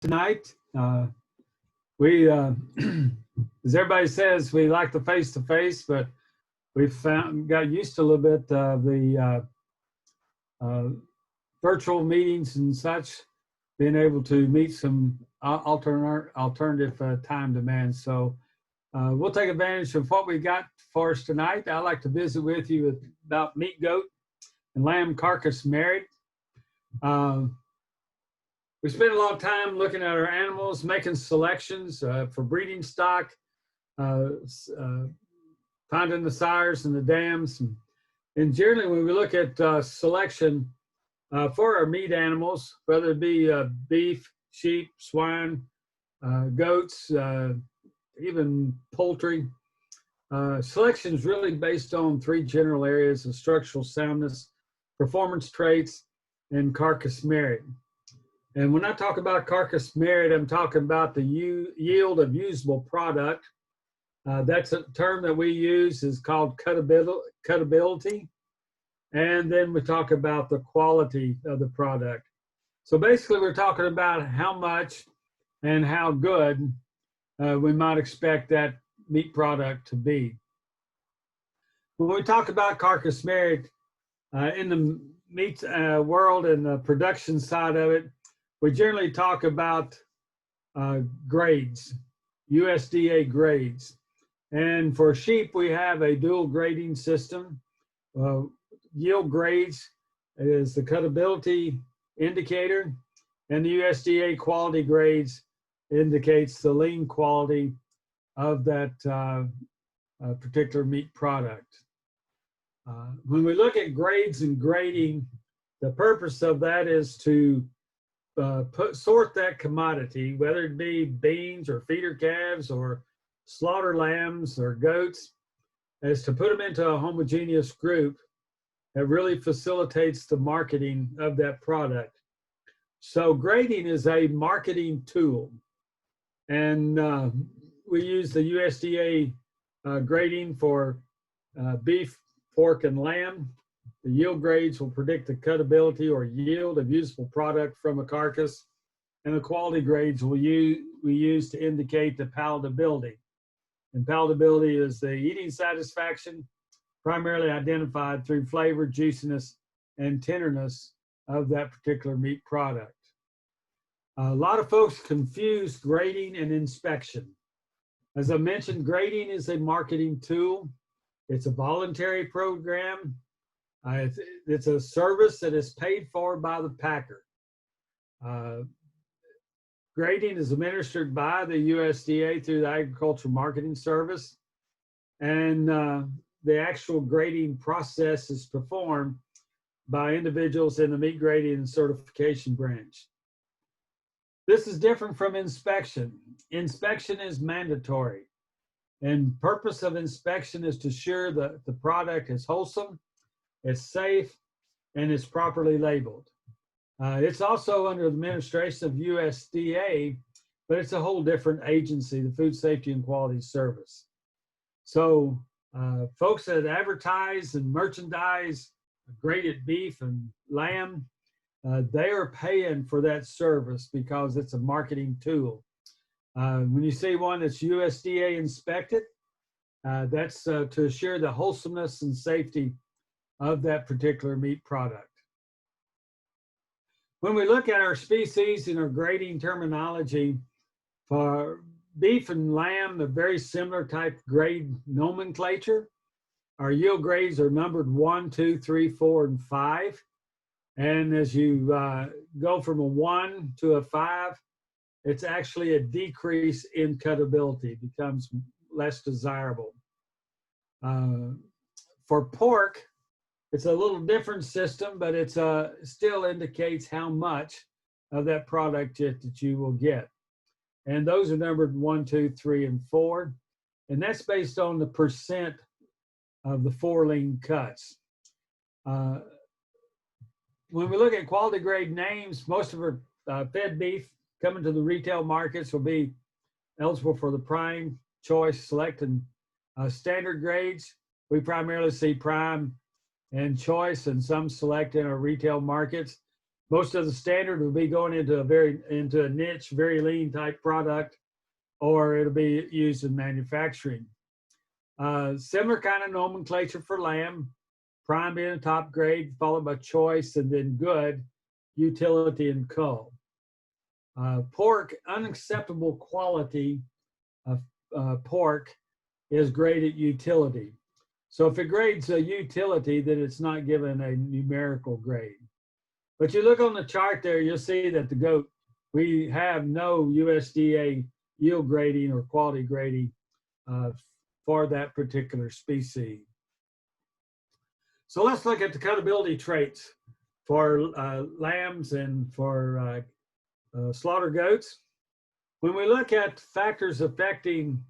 tonight. As everybody says, we like the face-to-face, but we've got used to a little bit of the virtual meetings and such, being able to meet some alternative time demands. So we'll take advantage of what we got for us tonight. I'd like to visit with you about meat, goat, and lamb carcass married. We spend a lot of time looking at our animals, making selections for breeding stock, finding the sires and the dams. And generally, when we look at selection for our meat animals, whether it be beef, sheep, swine, goats, even poultry, selection is really based on three general areas of structural soundness, performance traits, and carcass merit. And when I talk about carcass merit, I'm talking about the yield of usable product. That's a term that we use is called cuttability. And then we talk about the quality of the product. So basically, we're talking about how much and how good we might expect that meat product to be. When we talk about carcass merit in the meat world and the production side of it, we generally talk about grades, USDA grades. And for sheep, we have a dual grading system. Yield grades is the cuttability indicator, and the USDA quality grades indicates the lean quality of that particular meat product. When we look at grades and grading, the purpose of that is to sort that commodity, whether it be beans or feeder calves or slaughter lambs or goats, is to put them into a homogeneous group that really facilitates the marketing of that product. So grading is a marketing tool. And we use the USDA grading for beef, pork, and lamb. The yield grades will predict the cuttability or yield of usable product from a carcass, and the quality grades we use to indicate the palatability. And palatability is the eating satisfaction, primarily identified through flavor, juiciness, and tenderness of that particular meat product. A lot of folks confuse grading and inspection. As I mentioned, grading is a marketing tool. It's a voluntary program. It's a service that is paid for by the packer. Grading is administered by the USDA through the Agricultural Marketing Service, and the actual grading process is performed by individuals in the meat grading and certification branch. This is different from inspection. Inspection is mandatory, and purpose of inspection is to ensure that the product is wholesome, it's safe, and it's properly labeled. It's also under the administration of USDA, but it's a whole different agency, the Food Safety and Quality Service. So folks that advertise and merchandise graded beef and lamb, they are paying for that service because it's a marketing tool. When you see one that's USDA inspected, that's to assure the wholesomeness and safety of that particular meat product. When we look at our species and our grading terminology, for beef and lamb, a very similar type grade nomenclature. Our yield grades are numbered 1, 2, 3, 4, and 5. And as you go from a 1 to a 5, it's actually a decrease in cuttability, it becomes less desirable. For pork, it's a little different system, but it's still indicates how much of that product that you will get. And those are numbered 1, 2, 3, and 4. And that's based on the percent of the 4 lean cuts. When we look at quality grade names, most of our fed beef coming to the retail markets will be eligible for the prime, choice, select, and standard grades. We primarily see prime and choice and some select in our retail markets. Most of the standard will be going into a niche, very lean type product, or it'll be used in manufacturing. Similar kind of nomenclature for lamb, prime being a top grade, followed by choice, and then good, utility, and cull. Pork, unacceptable quality of pork is graded utility. So if it grades a utility, then it's not given a numerical grade. But you look on the chart there, you'll see that the goat, we have no USDA yield grading or quality grading for that particular species. So let's look at the cuttability traits for lambs and for slaughter goats. When we look at factors affecting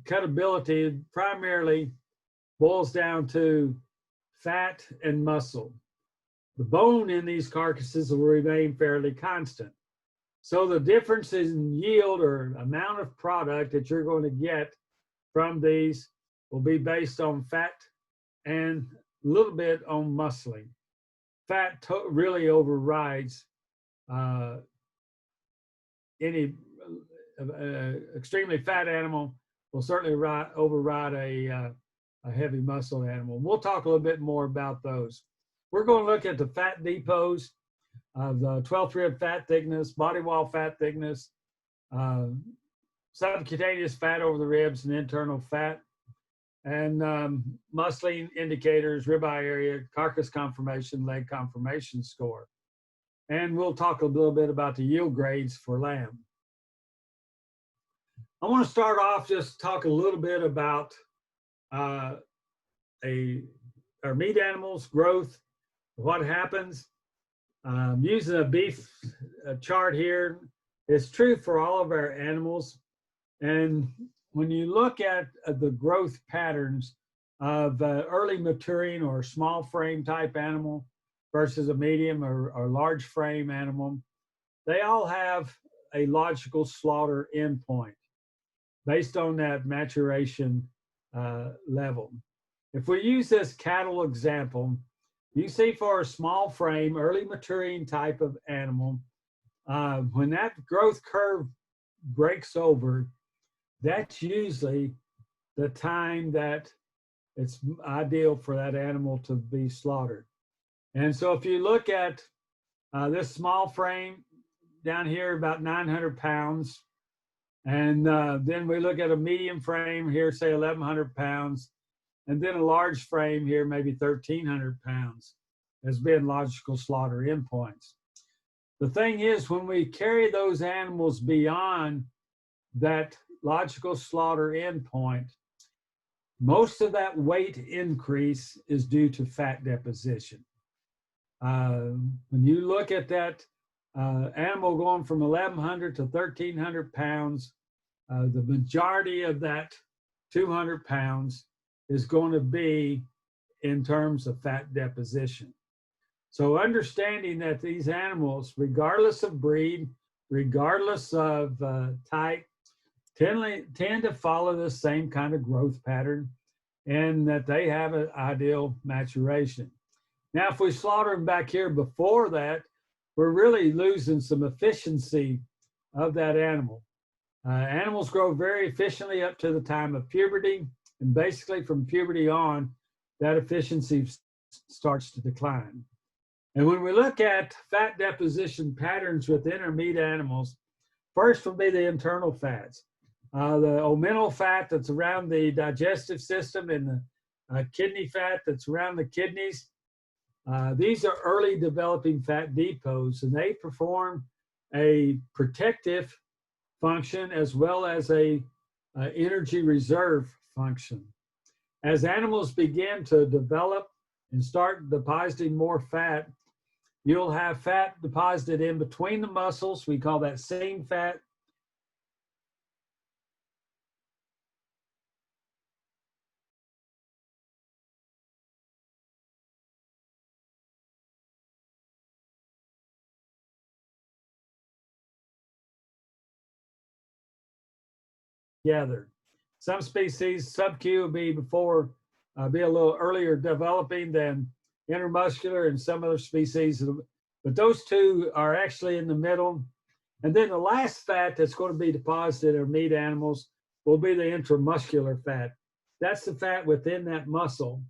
cuttability, it primarily boils down to fat and muscle. The bone in these carcasses will remain fairly constant. So the difference in yield or amount of product that you're going to get from these will be based on fat and a little bit on muscling. Fat really overrides any extremely fat animal will certainly override a heavy muscle animal. We'll talk a little bit more about those. We're going to look at the fat depots of the 12-thread fat thickness, body wall fat thickness, subcutaneous fat over the ribs and internal fat, and muscling indicators, ribeye area, carcass conformation, leg conformation score. And we'll talk a little bit about the yield grades for lamb. I want to start off just talk a little bit about our meat animals, growth, what happens. Using a beef chart here, it's true for all of our animals. And when you look at the growth patterns of early maturing or small frame type animal versus a medium or large frame animal, they all have a logical slaughter endpoint based on that maturation level. If we use this cattle example, you see for a small frame, early maturing type of animal, when that growth curve breaks over, that's usually the time that it's ideal for that animal to be slaughtered. And so if you look at this small frame down here, about 900 pounds, and then we look at a medium frame here, say 1,100 pounds, and then a large frame here, maybe 1,300 pounds, as being logical slaughter endpoints. The thing is, when we carry those animals beyond that logical slaughter endpoint, most of that weight increase is due to fat deposition. When you look at that animal going from 1,100 to 1,300 pounds, the majority of that 200 pounds is going to be in terms of fat deposition. So understanding that these animals, regardless of breed, regardless of type, tend to follow the same kind of growth pattern, and that they have an ideal maturation. Now, if we slaughter them back here before that, we're really losing some efficiency of that animal. Animals grow very efficiently up to the time of puberty, and basically from puberty on, that efficiency starts to decline. And when we look at fat deposition patterns within our meat animals, first will be the internal fats. The omental fat that's around the digestive system and the kidney fat that's around the kidneys. These are early developing fat depots, and they perform a protective function as well as a energy reserve function. As animals begin to develop and start depositing more fat, you'll have fat deposited in between the muscles. We call that seam fat. Together. Some species, sub-Q will be before, be a little earlier developing than intermuscular, and some other species But those two are actually in the middle. And then the last fat that's going to be deposited in meat animals will be the intramuscular fat. That's the fat within that muscle.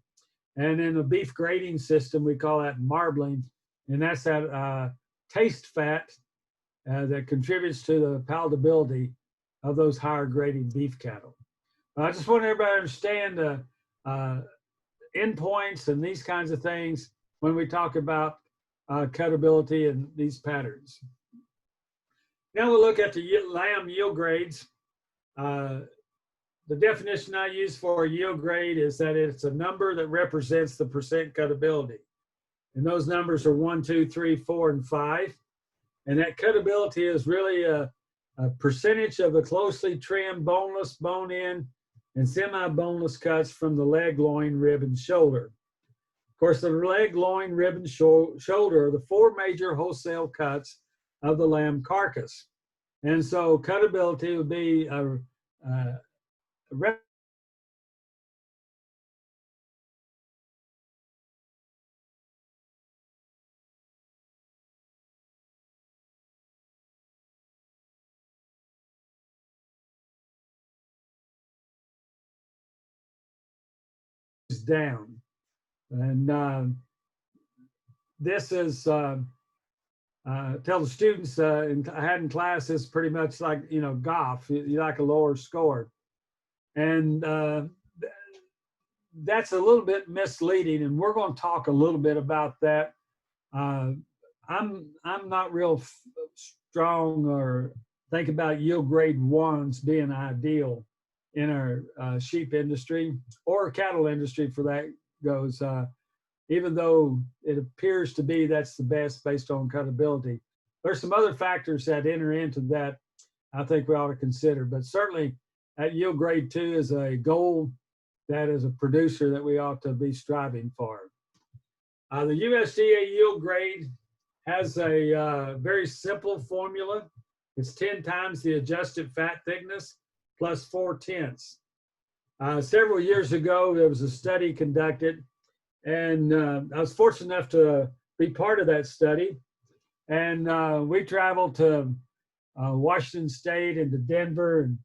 And in the beef grading system, we call that marbling. And that's that taste fat that contributes to the palatability of those higher grading beef cattle. I just want everybody to understand the endpoints and these kinds of things when we talk about cutability and these patterns. Now we'll look at the lamb yield grades. The definition I use for a yield grade is that it's a number that represents the percent cutability. And those numbers are 1, 2, 3, 4, and 5. And that cutability is really a percentage of the closely trimmed, boneless, bone-in, and semi-boneless cuts from the leg, loin, rib, and shoulder. Of course, the leg, loin, rib, and shoulder are the 4 major wholesale cuts of the lamb carcass. And so cutability would be down. And this is, tell the students I had in class, is pretty much like, you know, golf. You like a lower score. And that's a little bit misleading, and we're going to talk a little bit about that. I'm not real strong or think about yield grade 1s being ideal in our sheep industry or cattle industry for that goes, even though it appears to be that's the best based on cutability. There's some other factors that enter into that I think we ought to consider, but certainly at yield grade 2 is a goal that is a producer that we ought to be striving for. The USDA yield grade has a very simple formula. It's 10 times the adjusted fat thickness plus 4/10. Several years ago, there was a study conducted, and I was fortunate enough to be part of that study. And we traveled to Washington State and to Denver, and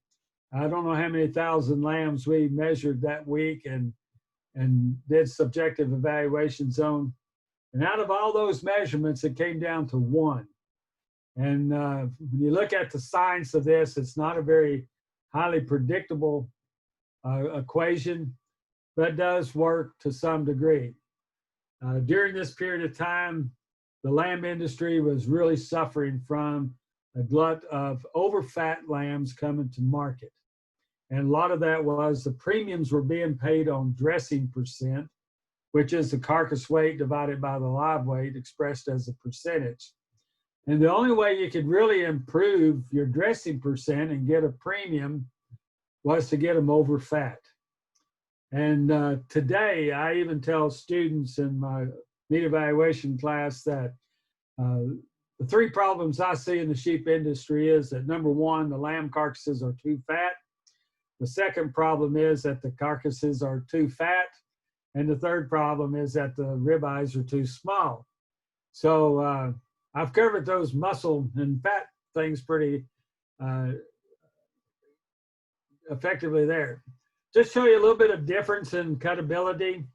I don't know how many thousand lambs we measured that week and did subjective evaluations on. And out of all those measurements, it came down to 1. And when you look at the science of this, it's not a very highly predictable equation, but does work to some degree. During this period of time, the lamb industry was really suffering from a glut of overfat lambs coming to market. And a lot of that was the premiums were being paid on dressing percent, which is the carcass weight divided by the live weight expressed as a percentage. And the only way you could really improve your dressing percent and get a premium was to get them over fat. And today, I even tell students in my meat evaluation class that the 3 problems I see in the sheep industry is that, number 1, the lamb carcasses are too fat. The second problem is that the carcasses are too fat. And the third problem is that the ribeyes are too small. So I've covered those muscle and fat things pretty effectively there. Just show you a little bit of difference in cutability.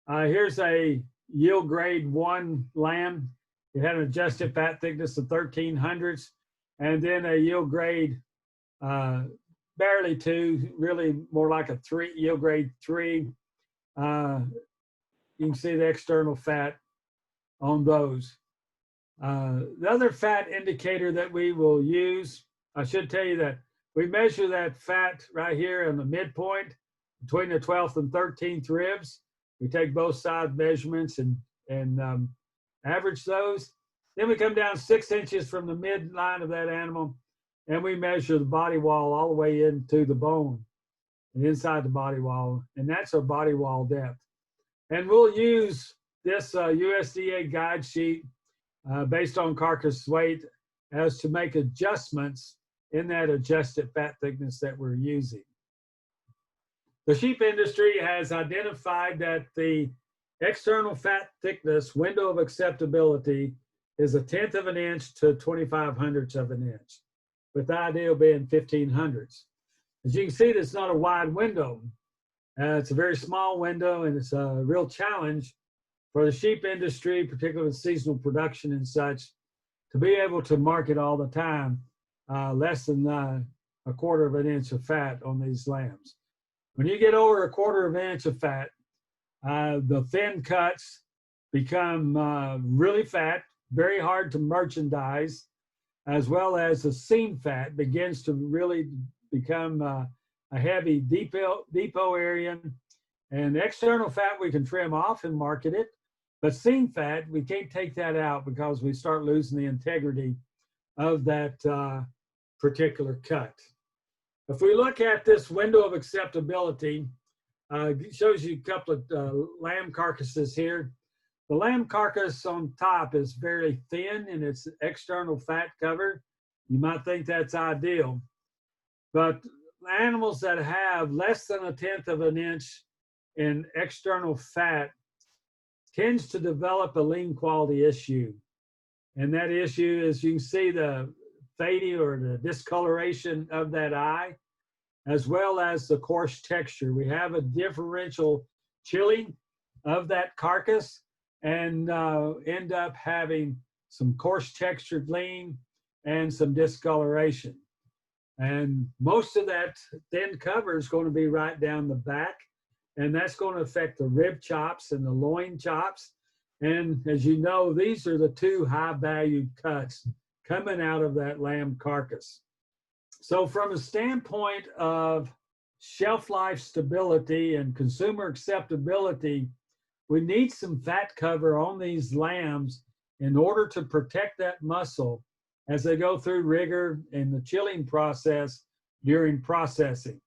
Here's a yield grade 1 lamb. It had an adjusted fat thickness of 1300s, and then a yield grade barely 2, really more like a 3, yield grade 3. You can see the external fat on those. The other fat indicator that we will use, I should tell you that we measure that fat right here in the midpoint between the 12th and 13th ribs. We take both side measurements and average those. Then we come down 6 inches from the midline of that animal, and we measure the body wall all the way into the bone and inside the body wall, and that's our body wall depth. And we'll use this USDA guide sheet based on carcass weight as to make adjustments in that adjusted fat thickness that we're using. The sheep industry has identified that the external fat thickness window of acceptability is 1/10 of an inch to 25/100ths of an inch, with the ideal being 15/100ths. As you can see, it's not a wide window. It's a very small window, and it's a real challenge for the sheep industry, particularly with seasonal production and such, to be able to market all the time less than 1/4 of an inch of fat on these lambs. When you get over 1/4 of an inch of fat, the thin cuts become really fat, very hard to merchandise, as well as the seam fat begins to really become a heavy depot area. And external fat we can trim off and market it, but seam fat, we can't take that out because we start losing the integrity of that particular cut. If we look at this window of acceptability, it shows you a couple of lamb carcasses here. The lamb carcass on top is very thin in its external fat cover. You might think that's ideal, but animals that have less than 1/10 of an inch in external fat tends to develop a lean quality issue. And that issue is, you can see the fading or the discoloration of that eye, as well as the coarse texture. We have a differential chilling of that carcass and end up having some coarse textured lean and some discoloration. And most of that thin cover is going to be right down the back, and that's going to affect the rib chops and the loin chops. And as you know, these are the two high-valued cuts coming out of that lamb carcass. So from a standpoint of shelf life stability and consumer acceptability, we need some fat cover on these lambs in order to protect that muscle as they go through rigor and the chilling process during processing.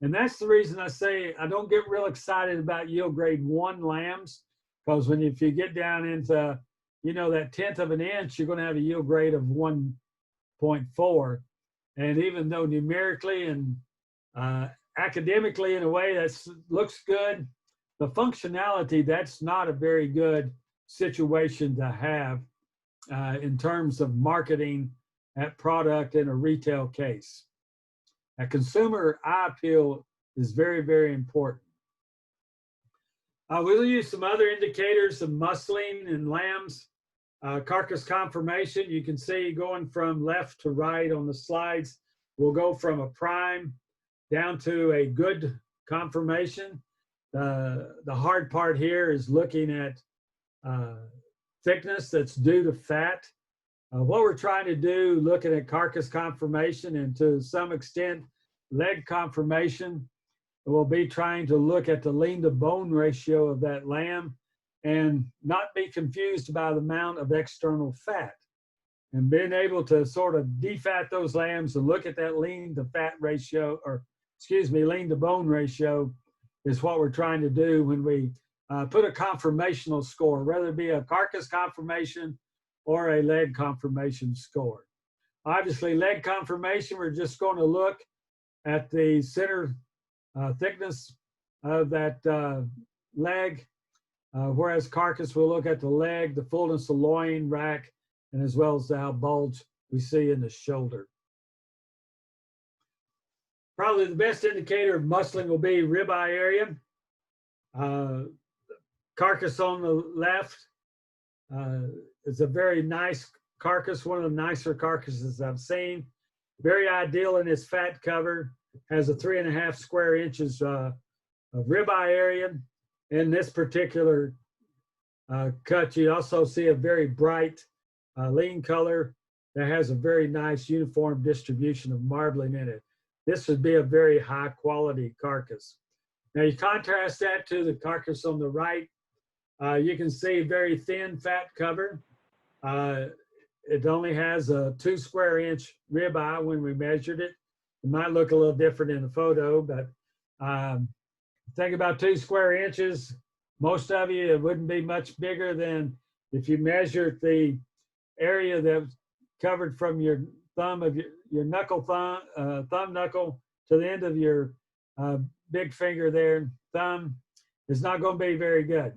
And that's the reason I say I don't get real excited about yield grade 1 lambs, because if you get down into, you know, that 1/10 of an inch, you're going to have a yield grade of 1.4. And even though numerically and academically in a way that looks good, the functionality, that's not a very good situation to have in terms of marketing that product in a retail case. A consumer eye appeal is very, very important. We'll use some other indicators of muscling in lambs. Carcass conformation, you can see going from left to right on the slides. We'll go from a prime down to a good conformation. The hard part here is looking at thickness that's due to fat. What we're trying to do, looking at carcass conformation and to some extent leg conformation, we'll be trying to look at the lean to bone ratio of that lamb and not be confused by the amount of external fat. And being able to sort of defat those lambs and look at that lean to fat ratio, or excuse me, lean to bone ratio, is what we're trying to do when we put a conformational score, whether it be a carcass conformation or a leg conformation score. Obviously, leg conformation, we're just going to look at the center thickness of that leg, whereas carcass will look at the leg, the fullness of loin, rack, and as well as how bulge we see in the shoulder. Probably the best indicator of muscling will be ribeye area. Carcass on the left is a very nice carcass, one of the nicer carcasses I've seen. Very ideal in its fat cover. Has a 3.5 square inches of ribeye area. In this particular cut, you also see a very bright lean color that has a very nice uniform distribution of marbling in it. This would be a very high quality carcass. Now you contrast that to the carcass on the right. You can see very thin fat cover. It only has a 2 square inch ribeye when we measured it. It might look a little different in the photo, but think about 2 square inches. Most of you, it wouldn't be much bigger than if you measured the area that's covered from your thumb of your knuckle thumb knuckle to the end of your big finger there, thumb. It's not going to be very good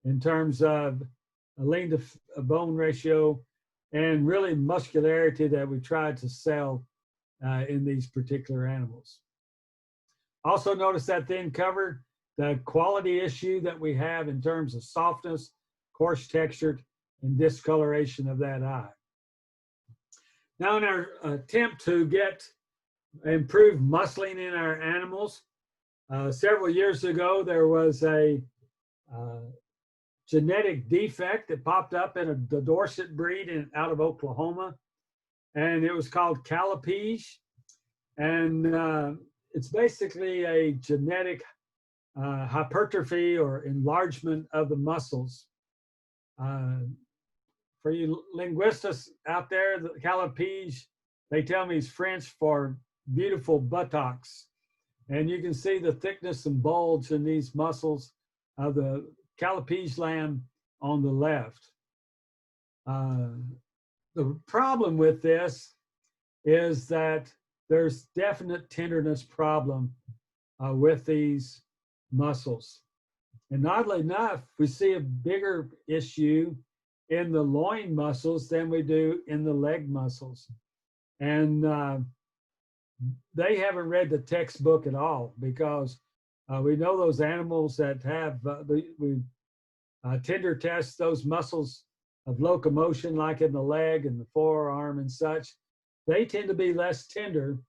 in terms of a lean to bone ratio, and really muscularity that we tried to sell in these particular animals. Also notice that thin cover, the quality issue that we have in terms of softness, coarse texture, and discoloration of that eye. Now in our attempt to get improved muscling in our animals, several years ago there was a genetic defect that popped up in the Dorset breed out of Oklahoma, and it was called callipege, and it's basically a genetic hypertrophy or enlargement of the muscles. For you linguists out there, the callipege, they tell me is French for beautiful buttocks. And you can see the thickness and bulge in these muscles of the callipege lamb on the left. The problem with this is that there's definite tenderness problem with these muscles. And oddly enough, we see a bigger issue in the loin muscles than we do in the leg muscles. And they haven't read the textbook at all, because we know those animals that have, we tender test those muscles of locomotion, like in the leg and the forearm and such. They tend to be less tender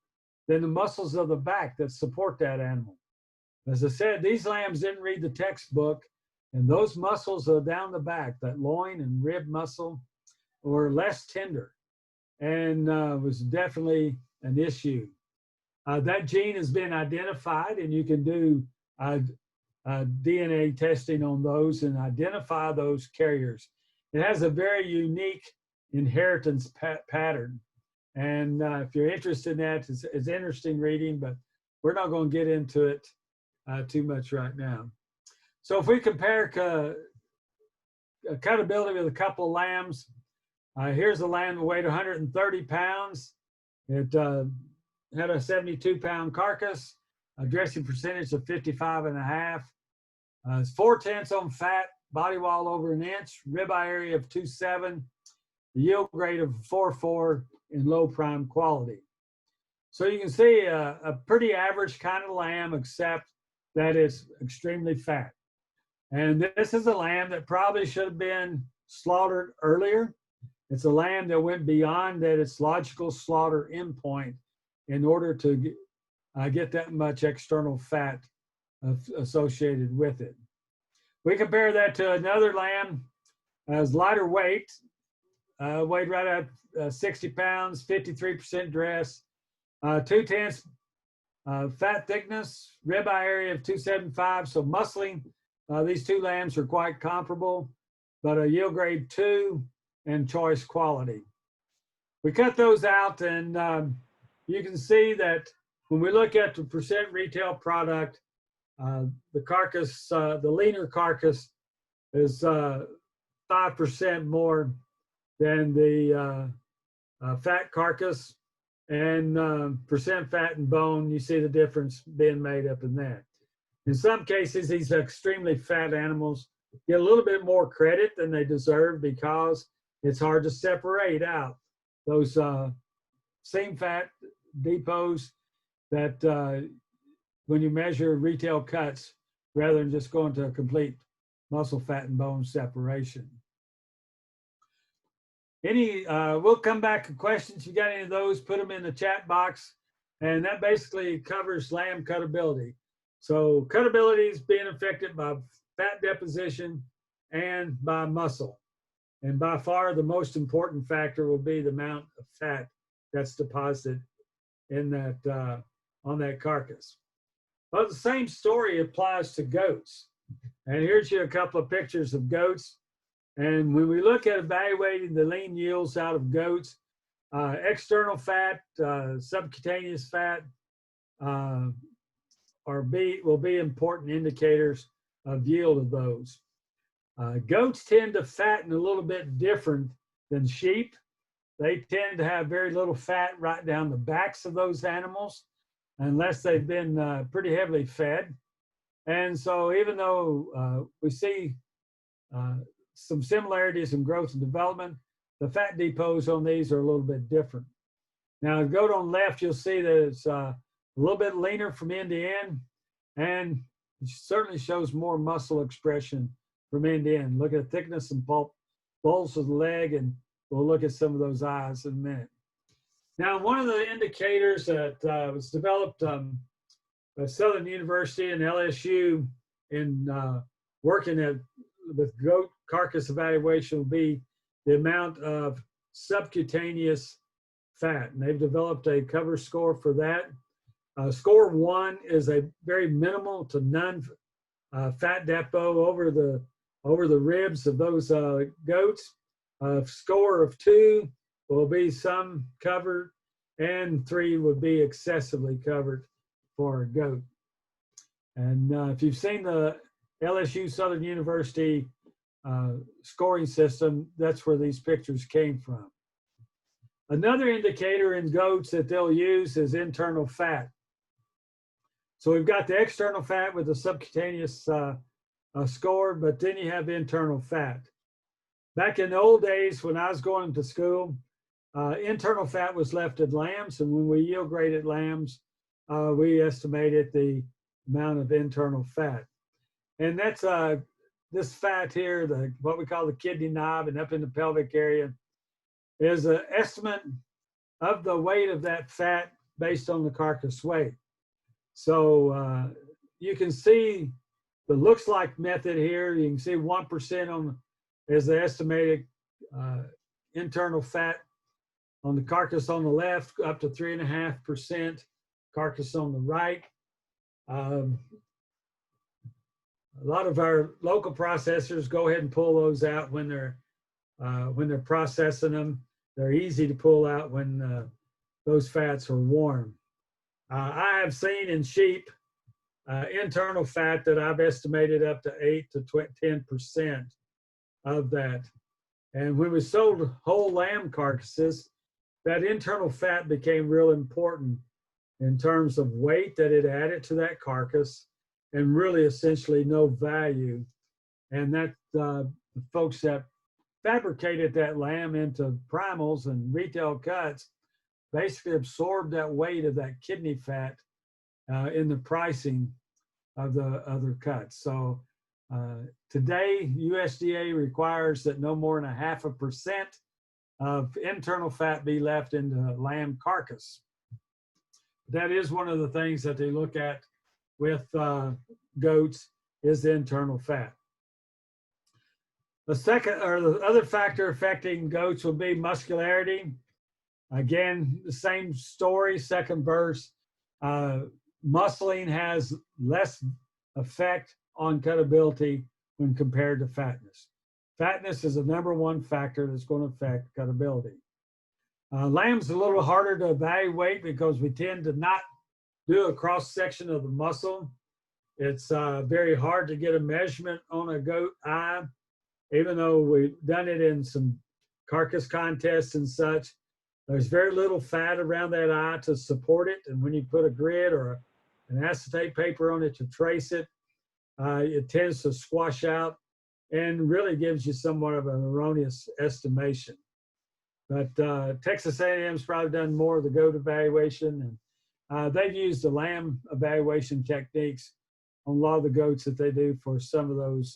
than the muscles of the back that support that animal. As I said, these lambs didn't read the textbook, and those muscles are down the back, that loin and rib muscle, were less tender, and was definitely an issue. That gene has been identified, and you can do DNA testing on those and identify those carriers. It has a very unique inheritance pattern. And if you're interested in that, it's interesting reading, but we're not going to get into it too much right now. So if we compare cuttability with a couple of lambs, here's a lamb that weighed 130 pounds. It had a 72-pound carcass, a dressing percentage of 55.5. It's 4/10 on fat, body wall over an inch, ribeye area of 2.7, the yield grade of 4.4 in low prime quality. So you can see a pretty average kind of lamb, except that it's extremely fat. And this is a lamb that probably should have been slaughtered earlier. It's a lamb that went beyond that its logical slaughter endpoint in order to get that much external fat associated with it. We compare that to another lamb as lighter weight, weighed right at 60 pounds, 53% dress, 2/10 fat thickness, ribeye area of 275. So muscling, these two lambs are quite comparable, but a yield grade 2 and choice quality. We cut those out, and you can see that when we look at the percent retail product, the carcass, the leaner carcass is 5% more than the fat carcass, and percent fat and bone, you see the difference being made up in that. In some cases, these extremely fat animals get a little bit more credit than they deserve, because it's hard to separate out those seam fat depots that when you measure retail cuts, rather than just going to a complete muscle, fat, and bone separation. We'll come back to questions. If you got any of those, put them in the chat box. And that basically covers lamb cuttability. So cuttability is being affected by fat deposition and by muscle. And by far the most important factor will be the amount of fat that's deposited in that on that carcass. Well, the same story applies to goats. And here's you a couple of pictures of goats. And when we look at evaluating the lean yields out of goats, external fat, subcutaneous fat will be important indicators of yield of those. Goats tend to fatten a little bit different than sheep. They tend to have very little fat right down the backs of those animals, unless they've been pretty heavily fed. And so even though we see some similarities in growth and development. The fat depots on these are a little bit different. Now, the goat on the left, you'll see that it's a little bit leaner from end to end, and it certainly shows more muscle expression from end to end. Look at the thickness and bulge of the leg, and we'll look at some of those eyes in a minute. Now, one of the indicators that was developed by Southern University and LSU in working with goat carcass evaluation will be the amount of subcutaneous fat. And they've developed a cover score for that. Score 1 is a very minimal to none fat depot over the ribs of those goats. Score of 2 will be some covered, and 3 would be excessively covered for a goat. And if you've seen the LSU Southern University scoring system, that's where these pictures came from. Another indicator in goats that they'll use is internal fat. So we've got the external fat with the subcutaneous score, but then you have internal fat. Back in the old days when I was going to school, internal fat was left in lambs, and when we yield graded lambs, we estimated the amount of internal fat. And that's this fat here, what we call the kidney knob and up in the pelvic area, is an estimate of the weight of that fat based on the carcass weight. So you can see the looks like method here. You can see 1% is the estimated internal fat on the carcass on the left, up to 3.5% carcass on the right. A lot of our local processors go ahead and pull those out when they're processing them. They're easy to pull out when those fats are warm. I have seen in sheep internal fat that I've estimated up to 8 to 10% of that. And when we sold whole lamb carcasses, that internal fat became real important in terms of weight that it added to that carcass, and really essentially no value. And that the folks that fabricated that lamb into primals and retail cuts basically absorbed that weight of that kidney fat in the pricing of the other cuts. So today, USDA requires that no more than 0.5% of internal fat be left in the lamb carcass. That is one of the things that they look at with goats, is the internal fat. The second, or the other factor affecting goats will be muscularity. Again, the same story, second verse. Muscling has less effect on cuttability when compared to fatness. Fatness is the #1 factor that's going to affect cuttability. Lamb's a little harder to evaluate because we tend to not do a cross section of the muscle. It's very hard to get a measurement on a goat eye, even though we've done it in some carcass contests and such. There's very little fat around that eye to support it, and when you put a grid or an acetate paper on it to trace it, it tends to squash out and really gives you somewhat of an erroneous estimation. But Texas A&M's probably done more of the goat evaluation, and they've used the lamb evaluation techniques on a lot of the goats that they do for some of those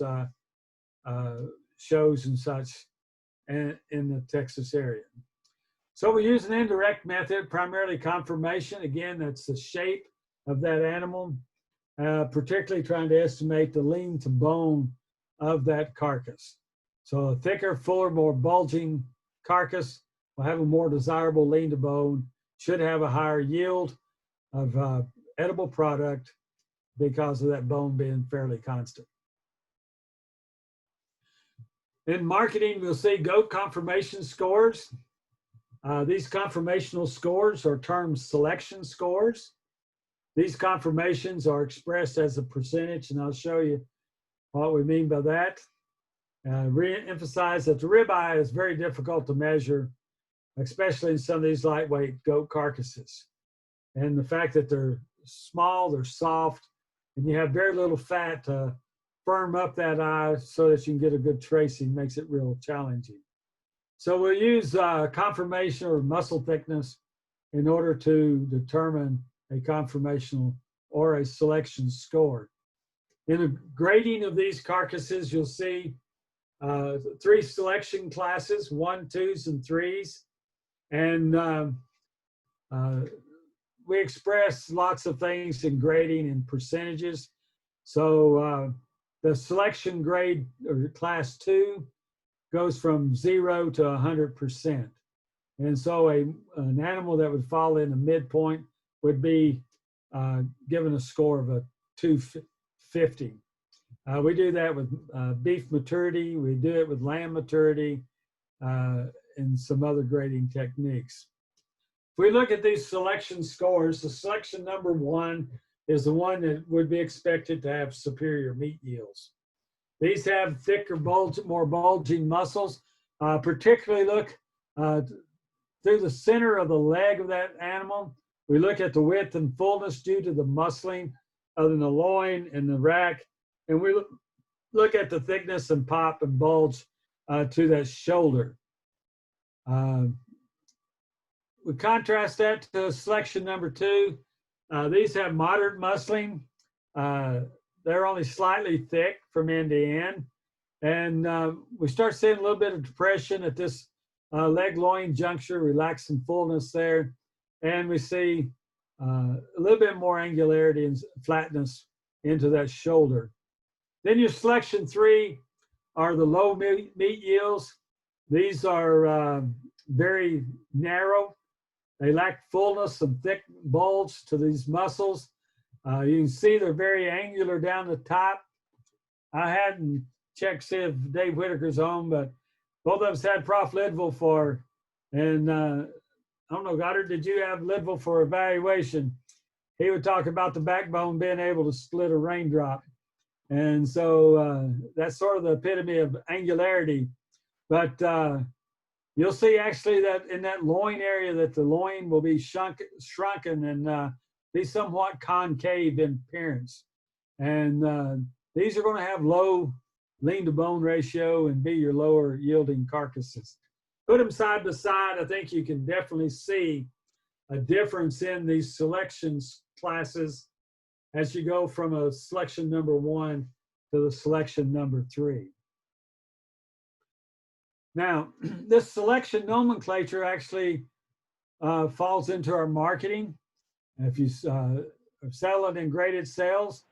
shows and such in the Texas area. So we use an indirect method, primarily conformation. Again, that's the shape of that animal, particularly trying to estimate the lean to bone of that carcass. So a thicker, fuller, more bulging carcass will have a more desirable lean to bone, should have a higher yield of edible product because of that bone being fairly constant. In marketing, we'll see goat conformation scores. These conformational scores are termed selection scores. These conformations are expressed as a percentage, and I'll show you what we mean by that. Re-emphasize that the ribeye is very difficult to measure, especially in some of these lightweight goat carcasses. And the fact that they're small, they're soft, and you have very little fat to firm up that eye so that you can get a good tracing, makes it real challenging. So we'll use conformation or muscle thickness in order to determine a conformational or a selection score. In the grading of these carcasses, you'll see 3 selection classes, 1, 2s, and 3s. And we express lots of things in grading in percentages. So the selection grade, or class 2, goes from 0 to 100%. And so an animal that would fall in the midpoint would be given a score of a 250. We do that with beef maturity. We do it with lamb maturity and some other grading techniques. If we look at these selection scores, the selection number 1 is the one that would be expected to have superior meat yields. These have thicker, more bulging muscles. Particularly look through the center of the leg of that animal. We look at the width and fullness due to the muscling of the loin and the rack. And we look at the thickness and pop and bulge to that shoulder. We contrast that to selection number 2. These have moderate muscling. They're only slightly thick from end to end. And we start seeing a little bit of depression at this leg-loin juncture, relaxing fullness there. And we see a little bit more angularity and flatness into that shoulder. Then your selection 3 are the low meat yields. These are very narrow. They lack fullness and thick bulge to these muscles. You can see they're very angular down the top. I hadn't checked see if Dave Whitaker's home, but both of us had Prof. Lidville for, and I don't know, Goddard, did you have Lidville for evaluation? He would talk about the backbone being able to split a raindrop. And so that's sort of the epitome of angularity. But you'll see actually that in that loin area that the loin will be shrunken and be somewhat concave in appearance. And these are going to have low lean to bone ratio and be your lower yielding carcasses. Put them side by side, I think you can definitely see a difference in these selections classes as you go from a selection number 1 to the selection number 3. Now, this selection nomenclature actually falls into our marketing. If you sell it in graded sales,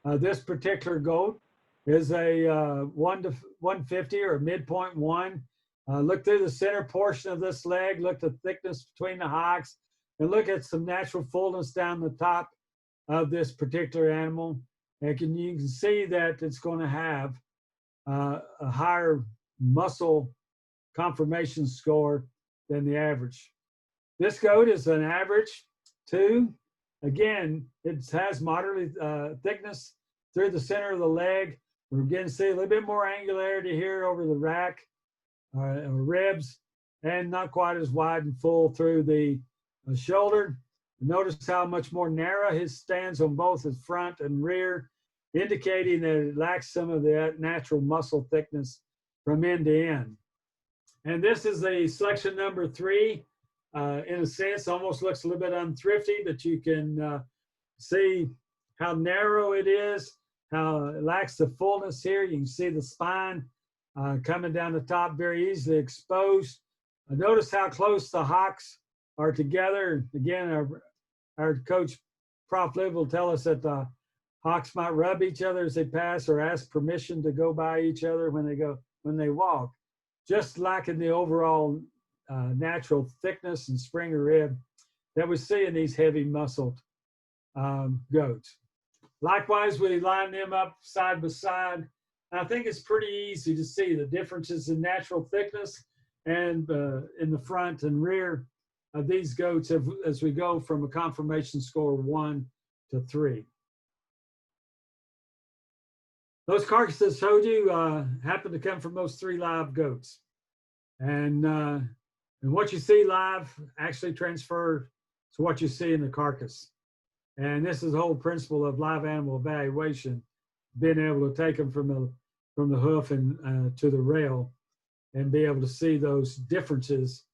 this particular goat is a 1 to 150 or midpoint 1. Look through the center portion of this leg, look at the thickness between the hocks, and look at some natural fullness down the top of this particular animal. And you can see that it's going to have a higher muscle conformation score than the average. This goat is an average 2. Again, it has moderately thickness through the center of the leg. We're getting to see a little bit more angularity here over the rack or ribs, and not quite as wide and full through the shoulder. Notice how much more narrow his stands on both his front and rear, indicating that it lacks some of that natural muscle thickness from end to end. And this is a selection number 3. In a sense, almost looks a little bit unthrifty, but you can see how narrow it is, how it lacks the fullness here. You can see the spine coming down the top, very easily exposed. Notice how close the hocks are together. Again, our coach, Prof. Liv, will tell us that the hocks might rub each other as they pass or ask permission to go by each other when they walk, just lacking the overall natural thickness and spring of rib that we see in these heavy muscled goats. Likewise, we line them up side by side. I think it's pretty easy to see the differences in natural thickness and in the front and rear of these goats as we go from a conformation score 1 to 3. Those carcasses showed you happen to come from those 3 live goats. And what you see live actually transfers to what you see in the carcass. And this is the whole principle of live animal evaluation, being able to take them from the hoof and to the rail, and be able to see those differences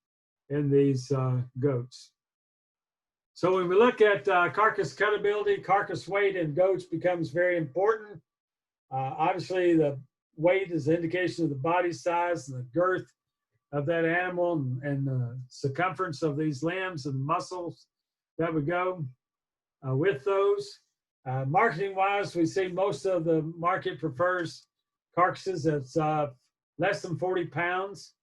in these goats. So when we look at carcass cutability, carcass weight in goats becomes very important. Obviously, the weight is an indication of the body size and the girth of that animal, and the circumference of these limbs and muscles that would go with those. Marketing wise, we see most of the market prefers carcasses that's less than 40 pounds.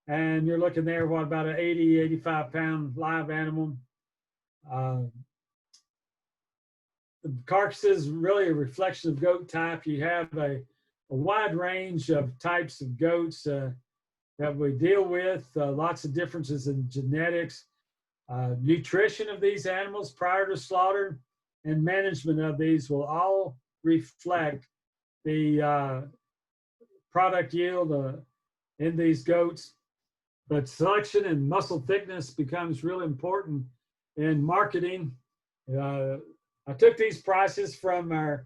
And you're looking there, what, about an 80, 85 pound live animal. The carcass is really a reflection of goat type. You have a wide range of types of goats that we deal with, lots of differences in genetics, nutrition of these animals prior to slaughter, and management of these will all reflect the product yield in these goats. But selection and muscle thickness becomes really important in marketing. I took these prices from our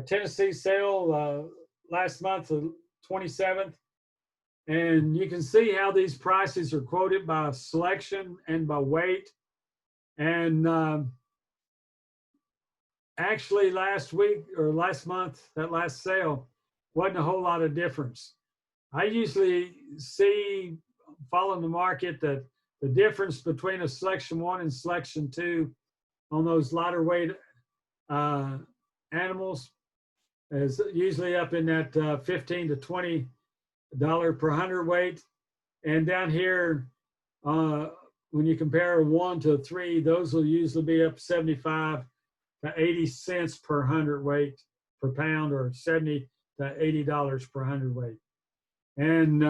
Tennessee sale last month, the 27th, and you can see how these prices are quoted by selection and by weight. And actually last week or last month, that last sale, wasn't a whole lot of difference. I usually see, following the market, that the difference between a selection 1 and selection 2 on those lighter weight animals is usually up in that $15 to $20 per hundredweight. And down here, when you compare a 1 to a 3, those will usually be up 75 to 80 cents per hundredweight per pound, or $70 to $80 per hundredweight. And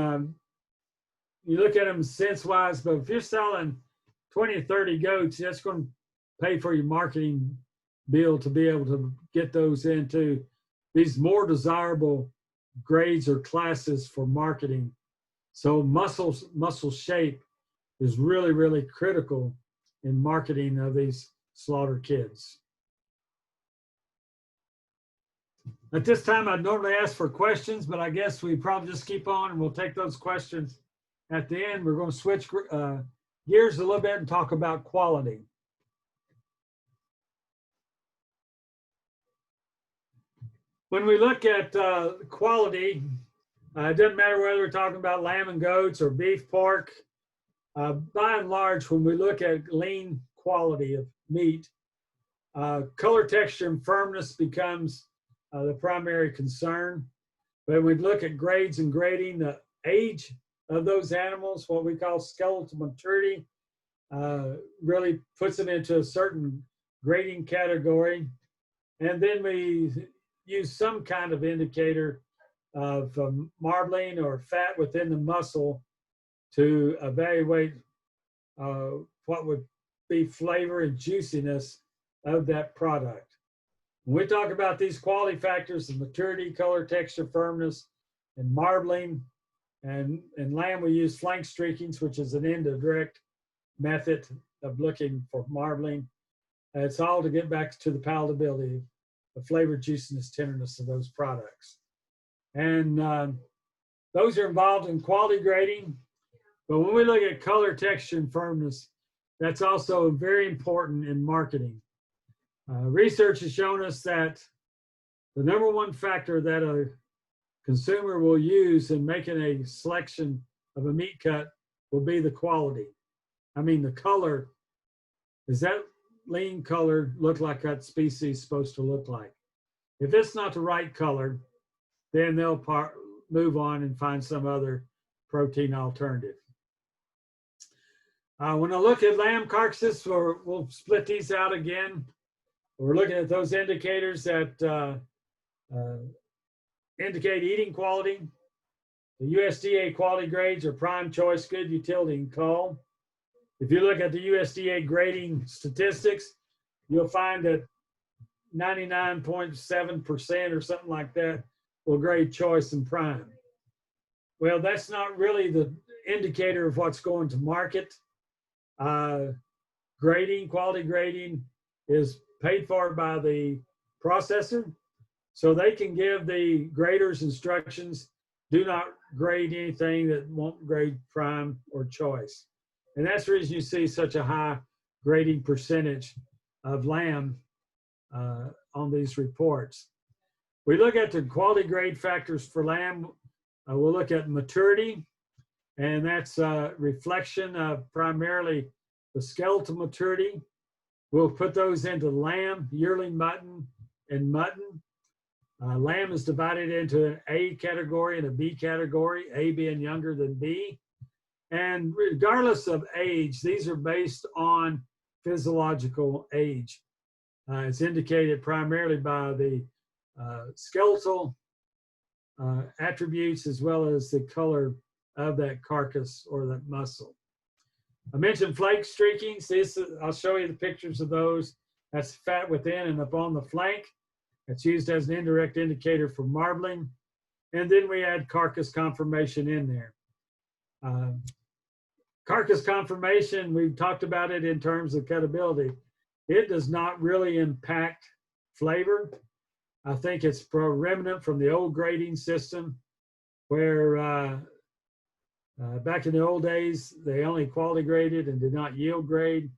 you look at them cents wise, but if you're selling 20 or 30 goats, that's going to pay for your marketing bill to be able to get those into these more desirable grades or classes for marketing. So muscle shape is really, really critical in marketing of these slaughter kids. At this time, I'd normally ask for questions, but I guess we probably just keep on and we'll take those questions at the end. We're going to switch gears a little bit and talk about quality. When we look at quality, it doesn't matter whether we're talking about lamb and goats or beef, pork. By and large, when we look at lean quality of meat, color, texture, and firmness becomes the primary concern. But when we look at grades and grading, the age of those animals, what we call skeletal maturity, really puts them into a certain grading category. And then we use some kind of indicator of marbling or fat within the muscle to evaluate what would be flavor and juiciness of that product. When we talk about these quality factors of maturity, color, texture, firmness, and marbling, and in lamb we use flank streakings, which is an indirect method of looking for marbling. It's all to get back to the palatability, the flavor, juiciness, tenderness of those products. And those are involved in quality grading. But when we look at color, texture, and firmness, that's also very important in marketing. Research has shown us that the #1 factor that a consumer will use in making a selection of a meat cut will be the quality. I mean, the color. Does that lean color look like that species is supposed to look like? If it's not the right color, then they'll move on and find some other protein alternative. When I look at lamb carcasses, we'll split these out again. We're looking at those indicators that indicate eating quality. The USDA quality grades are prime, choice, good, utility, and cull. If you look at the USDA grading statistics, you'll find that 99.7% or something like that will grade choice and prime. Well, that's not really the indicator of what's going to market. Grading, quality grading, is paid for by the processor. So they can give the graders instructions, do not grade anything that won't grade prime or choice. And that's the reason you see such a high grading percentage of lamb on these reports. We look at the quality grade factors for lamb. We'll look at maturity, and that's a reflection of primarily the skeletal maturity. We'll put those into lamb, yearling mutton, and mutton. Lamb is divided into an A category and a B category, A being younger than B. And regardless of age, these are based on physiological age. It's indicated primarily by the skeletal attributes as well as the color of that carcass or that muscle. I mentioned flake streakings. I'll show you the pictures of those. That's fat within and up on the flank. It's used as an indirect indicator for marbling. And then we add carcass conformation in there. Carcass conformation, we've talked about it in terms of cuttability. It does not really impact flavor. I think it's remnant from the old grading system where back in the old days, they only quality graded and did not yield grade.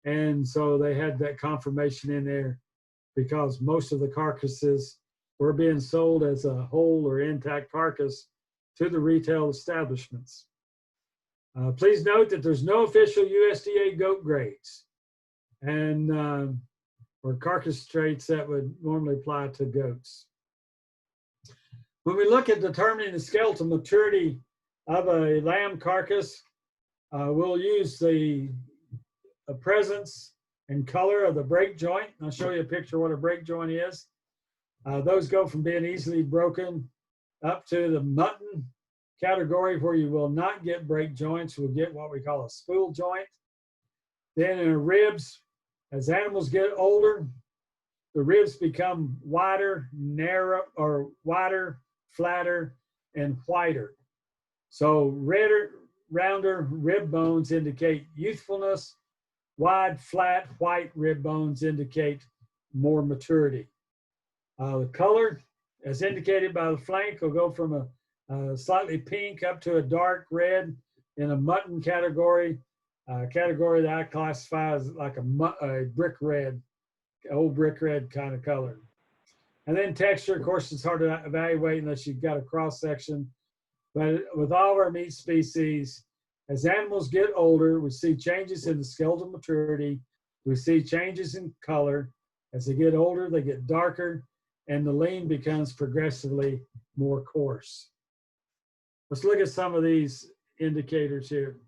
And so they had that conformation in there because most of the carcasses were being sold as a whole or intact carcass to the retail establishments. Please note that there's no official USDA goat grades and or carcass traits that would normally apply to goats. When we look at determining the skeletal maturity of a lamb carcass, we'll use the presence and color of the break joint. I'll show you a picture of what a break joint is. Those go from being easily broken up to the mutton category where you will not get break joints. We'll get what we call a spool joint. Then in the ribs, as animals get older, the ribs become wider, narrow, or wider, flatter, and whiter. So redder, rounder rib bones indicate youthfulness. Wide, flat, white rib bones indicate more maturity. The color, as indicated by the flank, will go from a slightly pink up to a dark red in a mutton category, category that I classify as like a brick red, old brick red kind of color. And then texture, of course, it's hard to evaluate unless you've got a cross section. But with all of our meat species, as animals get older, we see changes in the skeletal maturity. We see changes in color. As they get older, they get darker, and the lean becomes progressively more coarse. Let's look at some of these indicators here.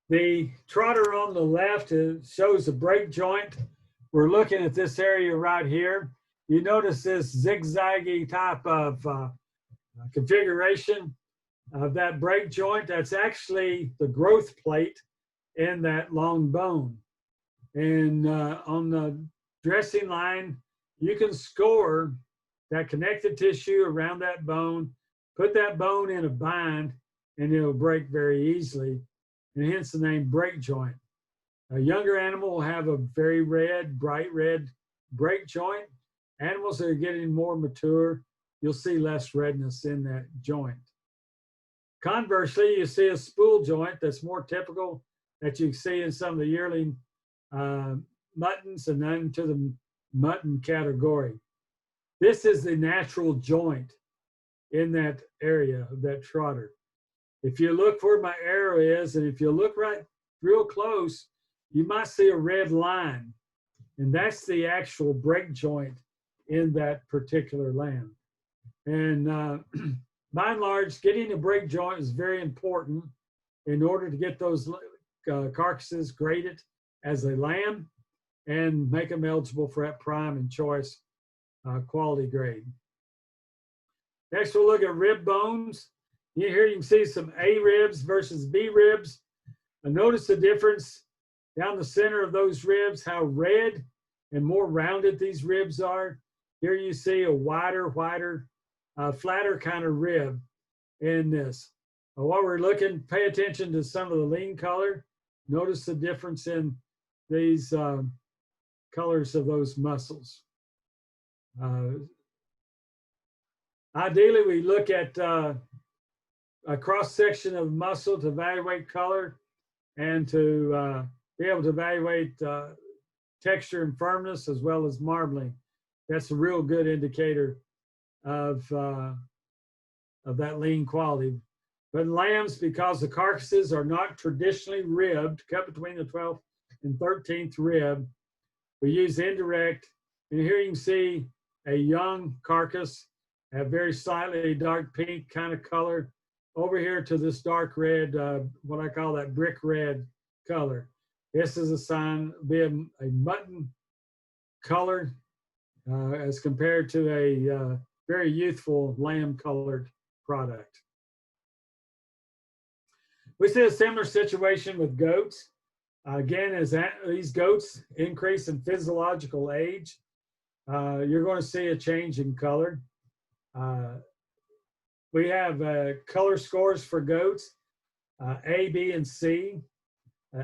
The trotter on the left shows the break joint. We're looking at this area right here. You notice this zigzaggy type of configuration of that break joint. That's actually the growth plate in that long bone. And on the dressing line, you can score that connective tissue around that bone, put that bone in a bind, and it'll break very easily, and hence the name break joint. A younger animal will have a very red, bright red break joint. Animals that are getting more mature, you'll see less redness in that joint. Conversely, you see a spool joint that's more typical that you see in some of the yearling muttons and then to the mutton category. This is the natural joint in that area of that trotter. If you look where my arrow is, and if you look right real close, you might see a red line, and that's the actual break joint in that particular lamb. And by and large, getting a break joint is very important in order to get those carcasses graded as a lamb and make them eligible for that prime and choice quality grade. Next, we'll look at rib bones. Here you can see some A ribs versus B ribs. And notice the difference down the center of those ribs, how red and more rounded these ribs are. Here you see a wider, whiter, flatter kind of rib in this. While we're looking, pay attention to some of the lean color. Notice the difference in these colors of those muscles. Ideally, we look at a cross section of muscle to evaluate color and to be able to evaluate texture and firmness as well as marbling. That's a real good indicator of that lean quality. But in lambs, because the carcasses are not traditionally ribbed, cut between the 12th and 13th rib, we use indirect. And here you can see a young carcass, a very slightly dark pink kind of color, over here to this dark red, what I call that brick red color. This is a sign of being a mutton color as compared to a very youthful lamb colored product. We see a similar situation with goats. Again, as these goats increase in physiological age, you're going to see a change in color. We have color scores for goats, A, B, and C.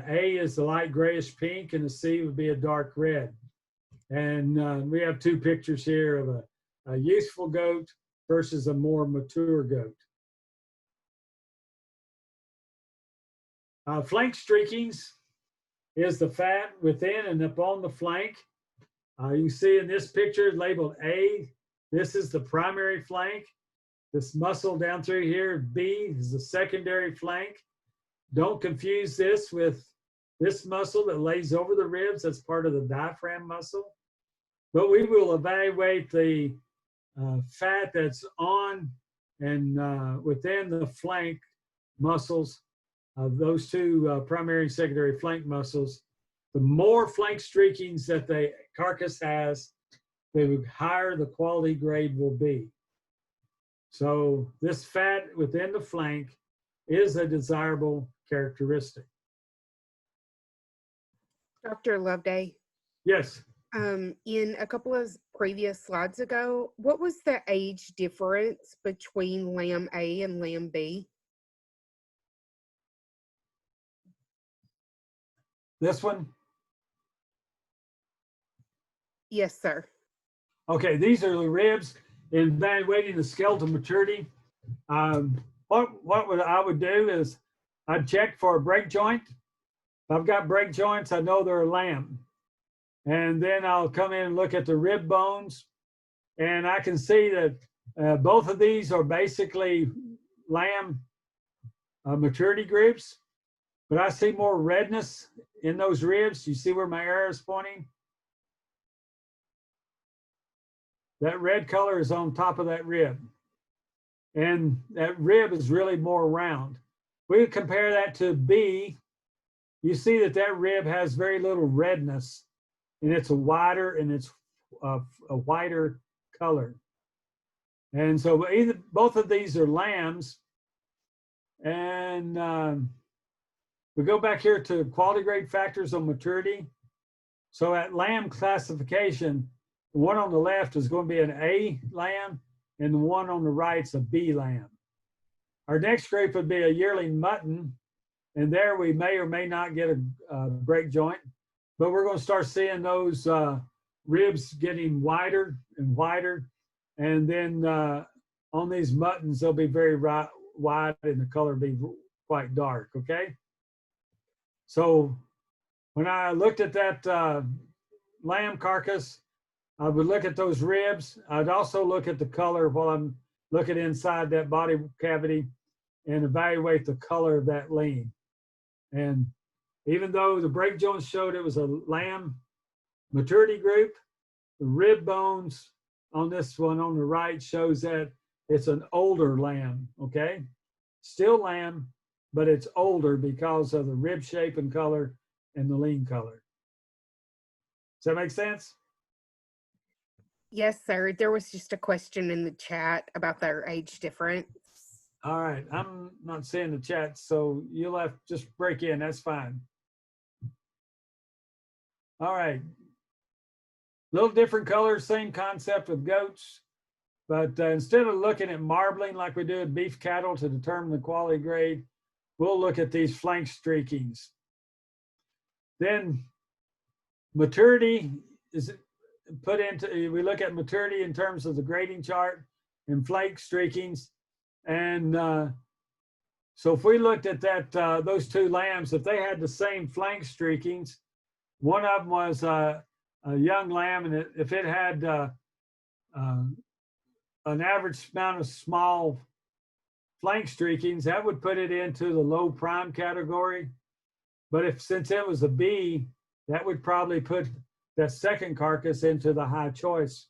A is the light grayish pink, and the C would be a dark red. And we have two pictures here of a youthful goat versus a more mature goat. Flank streakings is the fat within and upon the flank. You can see in this picture labeled A, this is the primary flank. This muscle down through here, B, is the secondary flank. Don't confuse this with this muscle that lays over the ribs. That's part of the diaphragm muscle. But we will evaluate the fat that's on and within the flank muscles of those two primary and secondary flank muscles. The more flank streakings that the carcass has, the higher the quality grade will be. So this fat within the flank is a desirable characteristic. Dr. Loveday? Yes. In a couple of previous slides ago, what was the age difference between lamb A and lamb B? This one? Yes, sir. Okay, these are the ribs. In evaluating the skeletal maturity, what I would do is I'd check for a break joint. If I've got break joints, I know they're a lamb. And then I'll come in and look at the rib bones. And I can see that both of these are basically lamb maturity groups. But I see more redness in those ribs. You see where my arrow is pointing? That red color is on top of that rib. And that rib is really more round. We compare that to B. You see that that rib has very little redness, and it's a wider and it's a whiter color. And so both of these are lambs. And we go back here to quality grade factors on maturity. So at lamb classification, the one on the left is going to be an A lamb, and the one on the right is a B lamb. Our next group would be a yearling mutton, and there we may or may not get a break joint, but we're going to start seeing those ribs getting wider and wider, and then on these muttons, they'll be very wide and the color will be quite dark, okay? So when I looked at that lamb carcass, I would look at those ribs. I'd also look at the color while I'm looking inside that body cavity and evaluate the color of that lean. And even though the break joints showed it was a lamb maturity group, the rib bones on this one on the right shows that it's an older lamb, okay? Still lamb, but it's older because of the rib shape and color and the lean color. Does that make sense? Yes, sir. There was just a question in the chat about their age difference. All right, I'm not seeing the chat, so you'll have to just break in, that's fine. All right, little different colors, same concept with goats, but instead of looking at marbling like we do with beef cattle to determine the quality grade, we'll look at these flank streakings. Then maturity is put into, we look at maturity in terms of the grading chart and flake streakings. And so if we looked at that, those two lambs, if they had the same flank streakings, one of them was a young lamb, and if it had an average amount of small flank streakings, that would put it into the low prime category. But since it was a B, that would probably put that second carcass into the high choice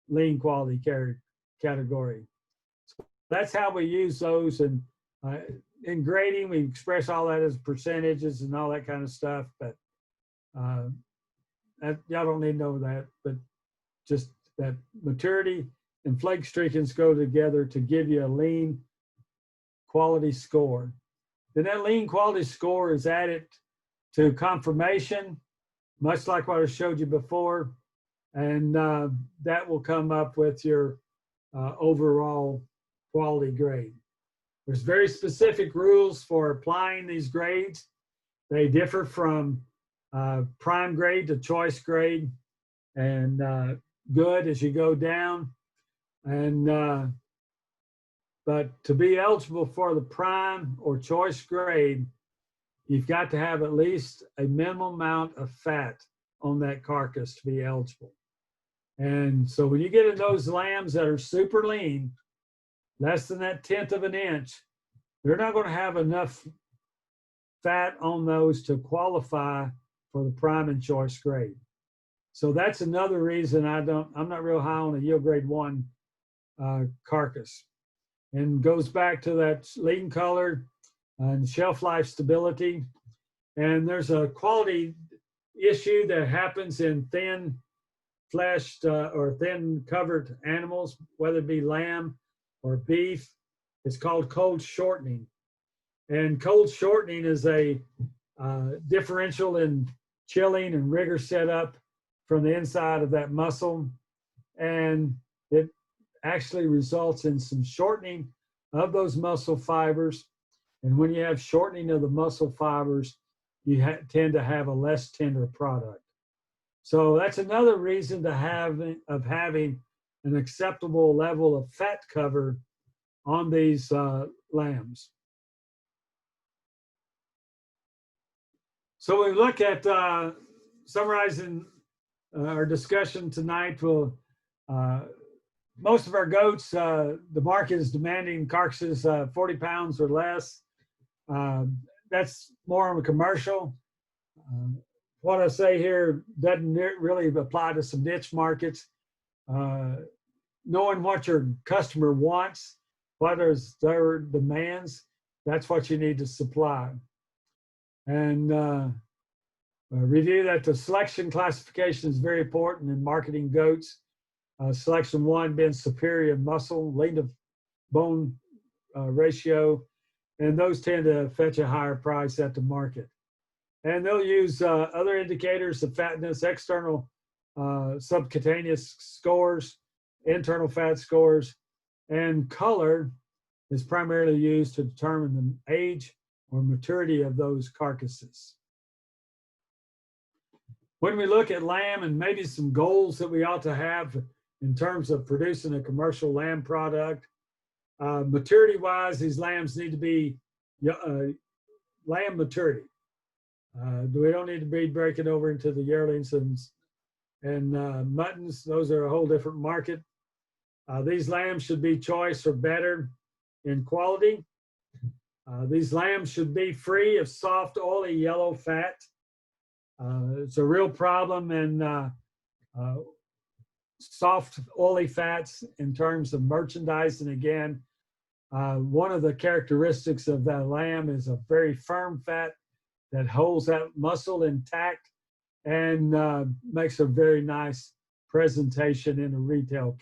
lean quality category. So that's how we use those. And in grading, we express all that as percentages and all that kind of stuff. But y'all don't need to know that, but just that maturity and flake streakings go together to give you a lean quality score. Then that lean quality score is added to confirmation, much like what I showed you before, and that will come up with your overall quality grade. There's very specific rules for applying these grades. They differ from prime grade to choice grade, and good as you go down. And but to be eligible for the prime or choice grade, you've got to have at least a minimum amount of fat on that carcass to be eligible. And so when you get in those lambs that are super lean, less than that 1/10 of an inch, they're not going to have enough fat on those to qualify for the prime and choice grade. So that's another reason I'm not real high on a yield grade 1 carcass. And goes back to that lean color and shelf life stability. And there's a quality issue that happens in thin fleshed or thin covered animals, whether it be lamb or beef. It's called cold shortening. And cold shortening is a differential in chilling and rigor setup from the inside of that muscle. And it actually results in some shortening of those muscle fibers. And when you have shortening of the muscle fibers, you tend to have a less tender product. So that's another reason to having an acceptable level of fat cover on these lambs. So we look at summarizing our discussion tonight. Most of our goats, the market is demanding carcasses 40 pounds or less. That's more on a commercial. What I say here doesn't really apply to some niche markets. Knowing what your customer wants, what is their demands, that's what you need to supply. And review that the selection classification is very important in marketing goats. Selection 1 being superior muscle, lean to bone ratio, and those tend to fetch a higher price at the market. And they'll use other indicators of fatness, external subcutaneous scores, internal fat scores, and color is primarily used to determine the age or maturity of those carcasses. When we look at lamb and maybe some goals that we ought to have in terms of producing a commercial lamb product, maturity-wise, these lambs need to be lamb maturity. We don't need to be breaking over into the yearlings and muttons. Those are a whole different market. These lambs should be choice or better in quality. These lambs should be free of soft, oily, yellow fat. It's a real problem in soft, oily fats in terms of merchandising. Again, one of the characteristics of that lamb is a very firm fat that holds that muscle intact and makes a very nice presentation in a retail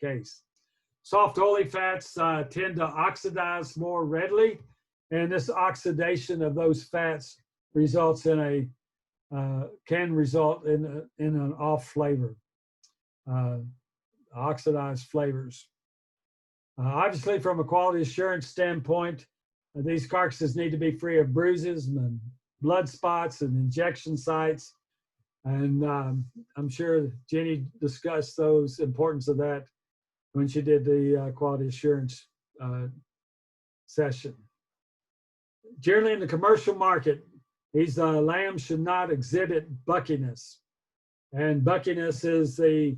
case. Soft, oily fats tend to oxidize more readily, and this oxidation of those fats results in can result in an off flavor, oxidized flavors. Obviously, from a quality assurance standpoint, these carcasses need to be free of bruises and blood spots and injection sites. And I'm sure Jenny discussed those importance of that when she did the quality assurance session. Generally in the commercial market, these lambs should not exhibit buckiness. And buckiness is the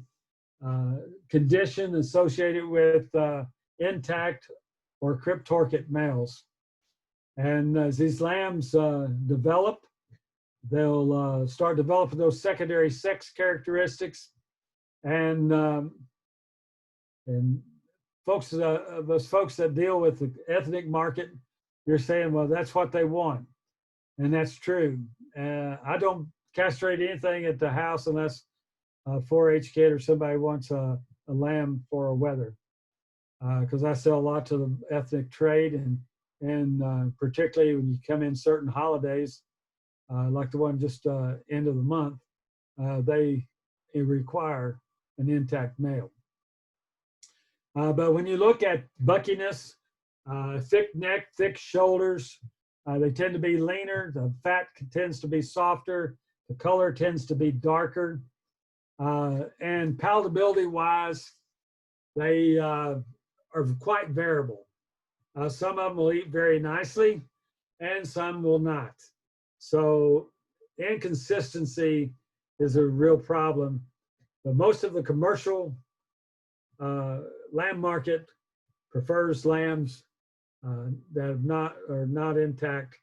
condition associated with intact or cryptorchid males. And as these lambs develop, they'll start developing those secondary sex characteristics. And folks, those folks that deal with the ethnic market, you're saying, well, that's what they want. And that's true. I don't castrate anything at the house unless a 4-H kid or somebody wants a lamb for a wether. Because I sell a lot to the ethnic trade, and particularly when you come in certain holidays, like the one just end of the month, they require an intact male. But when you look at buckiness, thick neck, thick shoulders, they tend to be leaner. The fat tends to be softer. The color tends to be darker. And palatability wise, they are quite variable. Some of them will eat very nicely and some will not. So inconsistency is a real problem. But most of the commercial lamb market prefers lambs that are not intact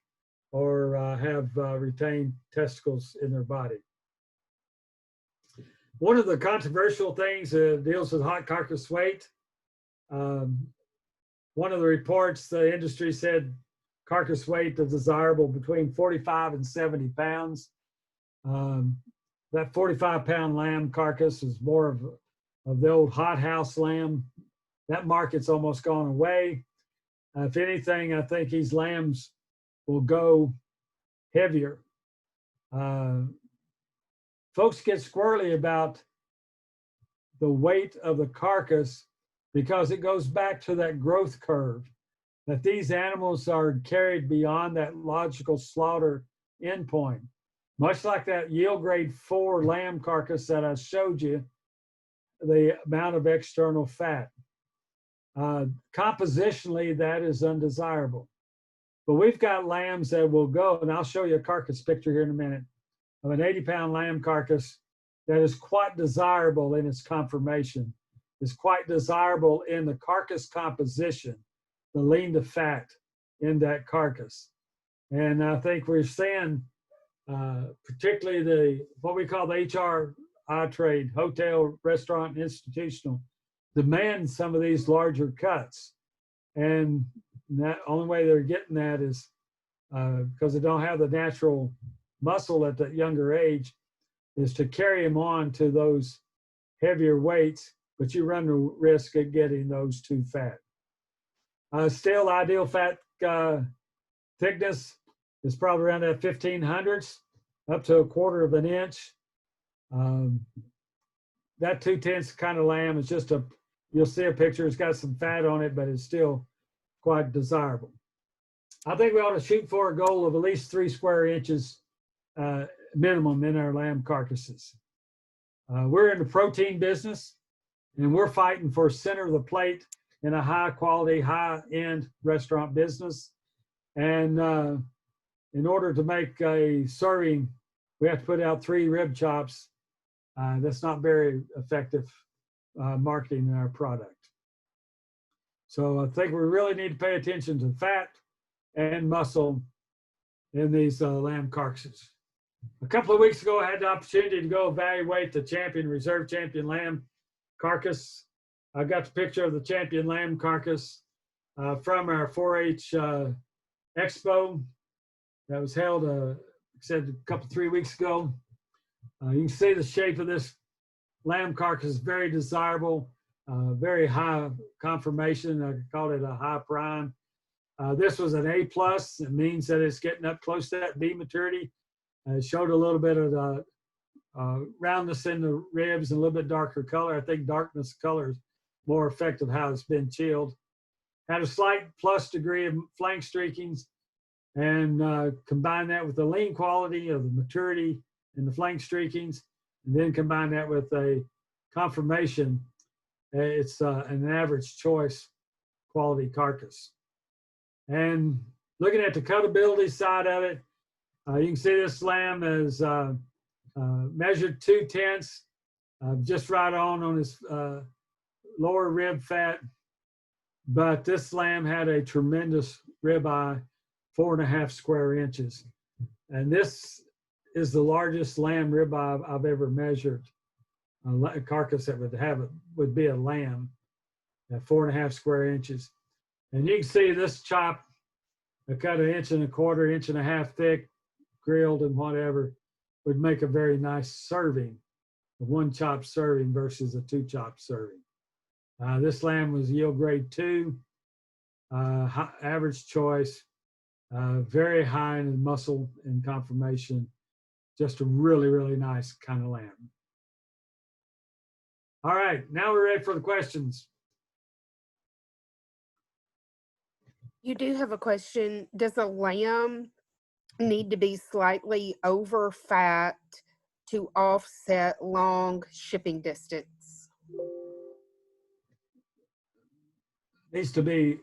or have retained testicles in their body. One of the controversial things deals with hot carcass weight. One of the reports, the industry said carcass weight is desirable between 45 and 70 pounds. That 45-pound lamb carcass is more of the old hothouse lamb. That market's almost gone away. If anything, I think these lambs will go heavier. Folks get squirrely about the weight of the carcass because it goes back to that growth curve, that these animals are carried beyond that logical slaughter endpoint. Much like that yield grade 4 lamb carcass that I showed you, the amount of external fat. Compositionally, that is undesirable. But we've got lambs that will go, and I'll show you a carcass picture here in a minute, of an 80-pound lamb carcass that is quite desirable in its conformation, is quite desirable in the carcass composition, the lean to fat in that carcass. And I think we're seeing, particularly what we call the HRI trade, hotel, restaurant, and institutional, demand some of these larger cuts. And that only way they're getting that is because they don't have the natural muscle at that younger age, is to carry them on to those heavier weights, but you run the risk of getting those too fat. Still, ideal fat thickness is probably around that 1500s, up to 1/4 of an inch. That 2/10 kind of lamb is just you'll see a picture, it's got some fat on it, but it's still quite desirable. I think we ought to shoot for a goal of at least 3 square inches minimum in our lamb carcasses. We're in the protein business, and we're fighting for center of the plate in a high quality, high end restaurant business. And in order to make a serving, we have to put out 3 rib chops. That's not very effective marketing in our product. So I think we really need to pay attention to fat and muscle in these lamb carcasses. A couple of weeks ago, I had the opportunity to go evaluate the champion, reserve champion lamb carcass. I got the picture of the champion lamb carcass from our 4-H expo that was held, said a 3 weeks ago. You can see the shape of this lamb carcass is very desirable, very high conformation. I call it a high prime. This was an A+. It means that it's getting up close to that B maturity. It showed a little bit of the roundness in the ribs and a little bit darker color. I think darkness color is more effective how it's been chilled. Had a slight plus degree of flank streakings, and combine that with the lean quality of the maturity and the flank streakings, and then combine that with a conformation. It's an average choice quality carcass. And looking at the cutability side of it, you can see this lamb is measured 2/10, just right on his lower rib fat. But this lamb had a tremendous ribeye, 4.5 square inches. And this is the largest lamb ribeye I've ever measured. A carcass that would be a lamb at 4.5 square inches. And you can see this chop, I cut 1.25 inches, 1.5 inches thick, grilled and whatever, would make a very nice serving, a 1 chop serving versus a 2 chop serving. This lamb was yield grade 2, average choice, very high in muscle and conformation, just a really, really nice kind of lamb. All right, now we're ready for the questions. You do have a question. Does a lamb need to be slightly over fat to offset long shipping distance? Needs to be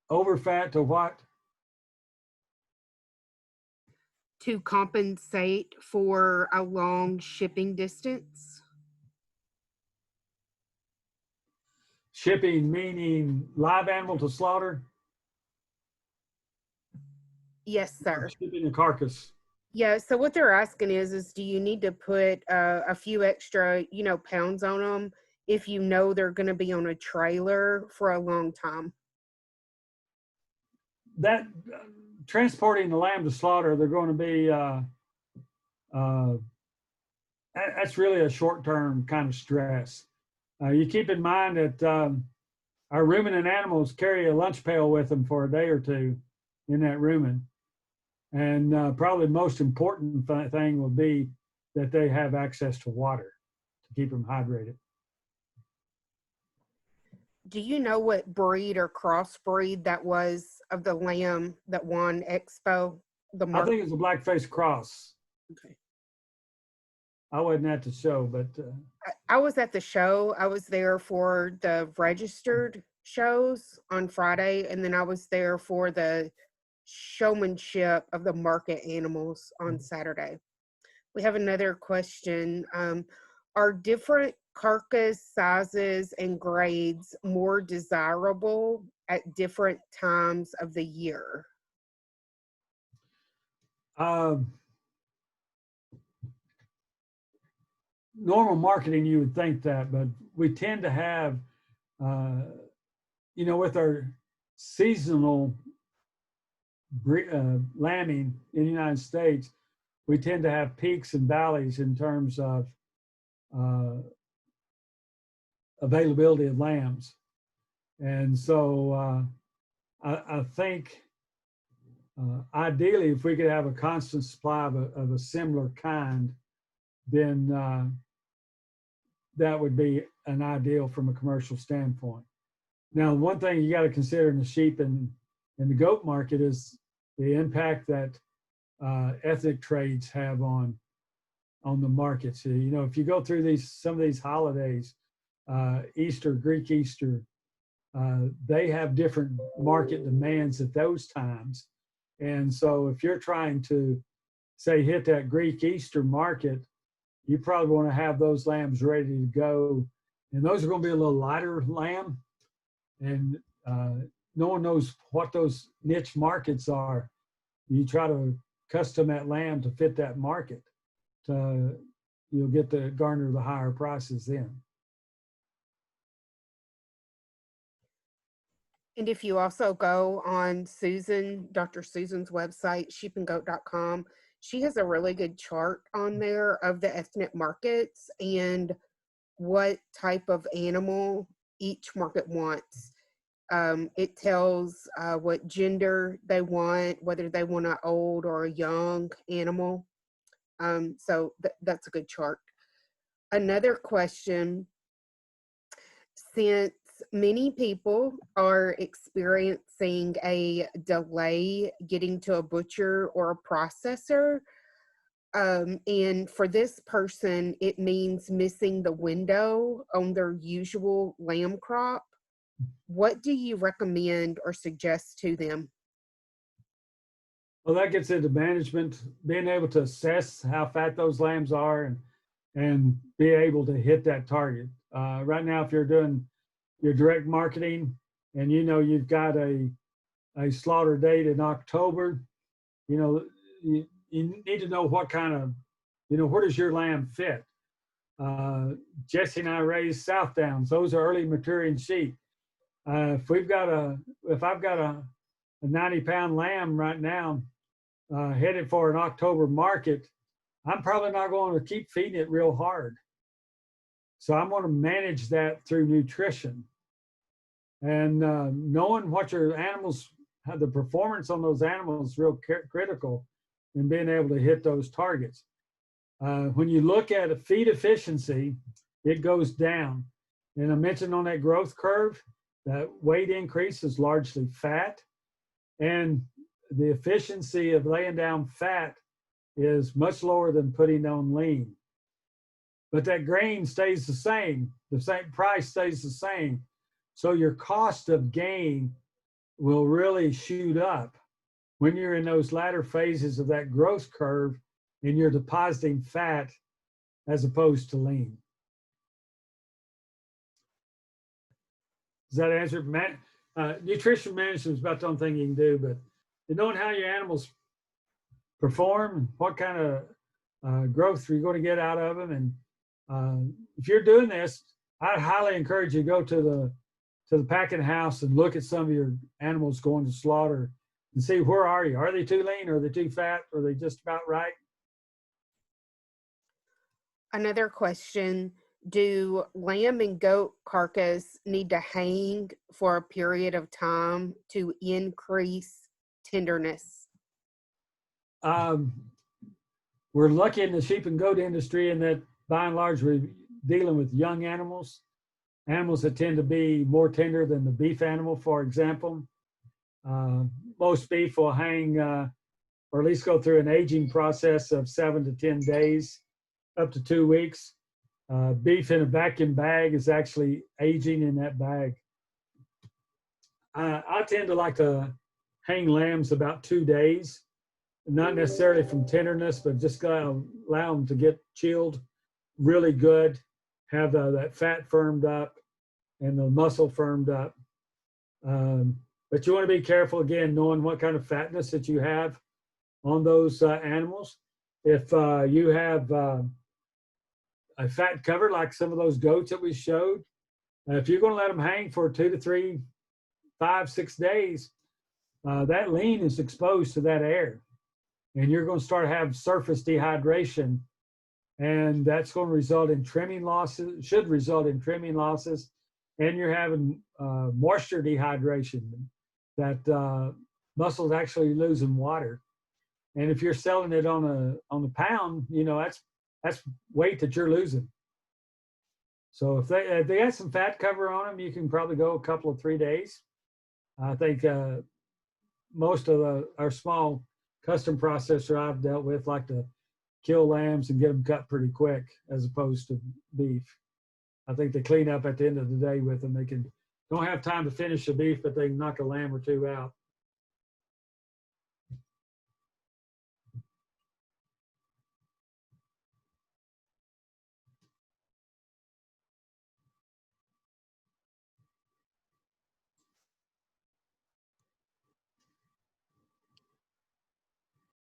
over fat to what? To compensate for a long shipping distance? Shipping meaning live animal to slaughter? Yes, sir. Shipping a carcass. Yeah, so what they're asking is do you need to put a few extra, pounds on them if you know they're going to be on a trailer for a long time? That transporting the lamb to slaughter, they're going to be, that's really a short-term kind of stress. You keep in mind that our ruminant animals carry a lunch pail with them for a day or two in that rumen. And probably the most important thing would be that they have access to water to keep them hydrated. Do you know what breed or crossbreed that was of the lamb that won Expo? I think it's a black-faced cross. Okay. I wasn't at the show, but I was at the show. I was there for the registered shows on Friday, and then I was there for the showmanship of the market animals on Saturday. We have another question. Are different carcass sizes and grades more desirable at different times of the year? Normal marketing, you would think that, but we tend to have, with our seasonal lambing in the United States, we tend to have peaks and valleys in terms of availability of lambs. And so I think ideally, if we could have a constant supply of a similar kind, then that would be an ideal from a commercial standpoint. Now, one thing you got to consider in the sheep and the goat market is the impact that ethnic trades have on the market. So, if you go through some of these holidays, Easter, Greek Easter, they have different market demands at those times. And so if you're trying to, say, hit that Greek Easter market, you probably want to have those lambs ready to go. And those are going to be a little lighter lamb. And no one knows what those niche markets are. You try to custom that lamb to fit that market. You'll get to garner the higher prices then. And if you also go on Dr. Susan's website, sheepandgoat.com, she has a really good chart on there of the ethnic markets and what type of animal each market wants. It tells what gender they want, whether they want an old or a young animal. So that's a good chart. Another question, since many people are experiencing a delay getting to a butcher or a processor, And for this person, it means missing the window on their usual lamb crop. What do you recommend or suggest to them? Well, that gets into management, being able to assess how fat those lambs are and be able to hit that target. Right now, if you're doing your direct marketing and you know you've got a slaughter date in October, you know, you need to know what kind of, you know, where does your lamb fit? Jesse and I raise South Downs. Those are early maturing sheep. If I've got a 90-pound lamb right now headed for an October market, I'm probably not going to keep feeding it real hard. So I'm going to manage that through nutrition and knowing what your animals, how the performance on those animals is real critical in being able to hit those targets. When you look at a feed efficiency, it goes down. And I mentioned on that growth curve, that weight increase is largely fat. And the efficiency of laying down fat is much lower than putting on lean. But that grain stays the same price stays the same. So your cost of gain will really shoot up when you're in those latter phases of that growth curve and you're depositing fat as opposed to lean. Does that answer? Nutrition management is about the only thing you can do, but knowing how your animals perform, what kind of growth you're going to get out of them, and if you're doing this, I'd highly encourage you to go to the packing house and look at some of your animals going to slaughter and see where are you? Are they too lean? Are they too fat? Are they just about right? Another question, do lamb and goat carcass need to hang for a period of time to increase tenderness? We're lucky in the sheep and goat industry in that by and large we're dealing with young animals that tend to be more tender than the beef animal, for example. Most beef will hang or at least go through an aging process of 7 to 10 days, up to 2 weeks. Beef in a vacuum bag is actually aging in that bag. I tend to like to hang lambs about 2 days, not necessarily from tenderness, but just allow them to get chilled really good, have that fat firmed up and the muscle firmed up. But you want to be careful, again, knowing what kind of fatness that you have on those animals. If you have a fat cover like some of those goats that we showed, if you're going to let them hang for 2 to 3, 5, 6 days, that lean is exposed to that air. And you're going to start to have surface dehydration. And that's going to result in trimming losses, should result in trimming losses. And you're having moisture dehydration, that muscles actually losing water. And if you're selling it on the pound, you know, that's weight that you're losing. So if they have some fat cover on them, you can probably go a couple of 3 days. I think most of our small custom processor I've dealt with like to kill lambs and get them cut pretty quick as opposed to beef. I think they clean up at the end of the day with them. They don't have time to finish the beef, but they can knock a lamb or two out.